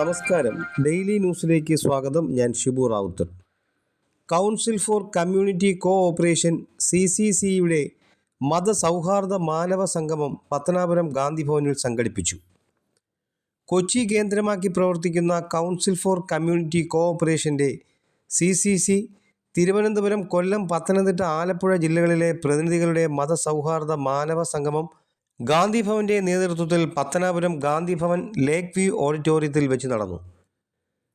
നമസ്കാരം. ഡെയിലി ന്യൂസിലേക്ക് സ്വാഗതം. ഞാൻ Shibu Rawther. Council for community cooperation CCCയുടെ മതസൗഹാർദ്ദ മാനവ സംഗമം പത്തനാപുരം ഗാന്ധിഭവനിൽ സംഘടിപ്പിച്ചു. കൊച്ചി കേന്ദ്രമാക്കി പ്രവർത്തിക്കുന്ന കൗൺസിൽ ഫോർ കമ്മ്യൂണിറ്റി കോഓപ്പറേഷൻ്റെ CCC തിരുവനന്തപുരം, കൊല്ലം, പത്തനംതിട്ട, ആലപ്പുഴ ജില്ലകളിലെ പ്രതിനിധികളുടെ മതസൗഹാർദ്ദ മാനവ സംഗമം ഗാന്ധിഭവൻ്റെ നേതൃത്വത്തിൽ പത്തനാപുരം ഗാന്ധിഭവൻ ലേക്ക് വ്യൂ ഓഡിറ്റോറിയത്തിൽ വെച്ച് നടന്നു.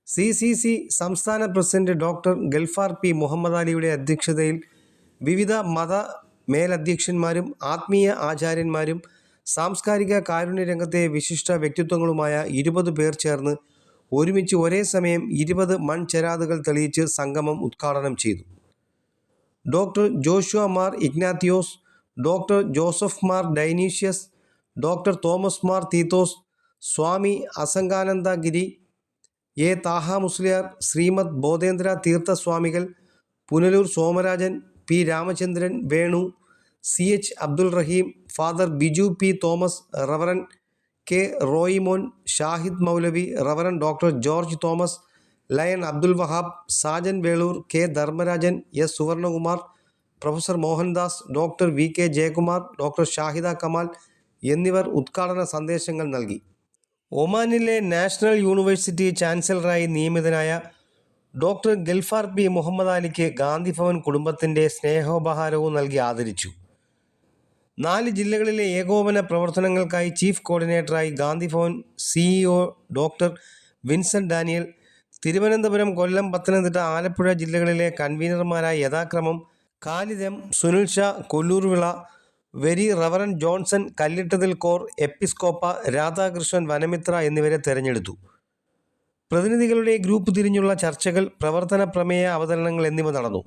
CCC സംസ്ഥാന president doctor Gulfar P. Muhammad അലിയുടെ അധ്യക്ഷതയിൽ വിവിധ മത മേലധ്യക്ഷന്മാരും ആത്മീയ ആചാര്യന്മാരും സാംസ്കാരിക കാരുണ്യ രംഗത്തെ വിശിഷ്ട വ്യക്തിത്വങ്ങളുമായ 20 പേർ ചേർന്ന് ഒരുമിച്ച് ഒരേ സമയം 20 മൺചെരാതുകൾ തെളിയിച്ച് സംഗമം ഉദ്ഘാടനം ചെയ്തു. Doctor Joshua Mar Ignatios, doctor Joseph Mar Dionysius, doctor Thomas Mar Theethos, Swami Asangananda Giri, A. Thaha Musliyar, Shrimad Bodhendra Theertha സ്വാമികൾ, Punalur Somarajan, P. Ramachandran, Venu, CH Abdul Rahim, father Biju P. Thomas, reverend K. Roymon, Shahid Maulavi, reverend doctor George Thomas, lion Abdul Wahab, Sajan Velur, K. Dharmarajan, S. Suvarnakumar, professor Mohandas, doctor VK Jayakumar, doctor Shahida Kamal എന്നിവർ ഉദ്ഘാടന സന്ദേശങ്ങൾ നൽകി. ഒമാനിലെ നാഷണൽ യൂണിവേഴ്സിറ്റി ചാൻസലറായി നിയമിതനായ ഡോക്ടർ ഗൾഫാർ P. മുഹമ്മദ് അലിക്ക് ഗാന്ധിഭവൻ കുടുംബത്തിൻ്റെ സ്നേഹോപഹാരവും നൽകി ആദരിച്ചു. 4 ജില്ലകളിലെ ഏകോപന പ്രവർത്തനങ്ങൾക്കായി ചീഫ് കോർഡിനേറ്ററായി Gandhibhavan CEO doctor Vincent Daniel, Thiruvananthapuram, Kollam, Pathanamthitta, Alappuzha ജില്ലകളിലെ കൺവീനർമാരായി യഥാക്രമം Khalid M. Sunil Shah Kollurvila, very reverend Johnson Kallittathil Cor Episcopa, Radhakrishnan Vanamithra എന്നിവരെ തെരഞ്ഞെടുത്തു. പ്രതിനിധികളുടെ ഗ്രൂപ്പ് തിരിഞ്ഞുള്ള ചർച്ചകൾ, പ്രവർത്തന പ്രമേയ അവതരണങ്ങൾ എന്നിവ നടന്നു.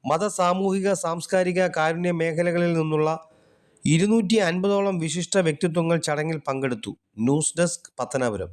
മത, സാമൂഹിക, സാംസ്കാരിക, കാരുണ്യ മേഖലകളിൽ നിന്നുള്ള 250ഓളം വിശിഷ്ട വ്യക്തിത്വങ്ങൾ ചടങ്ങിൽ പങ്കെടുത്തു. News desk, Pathanapuram.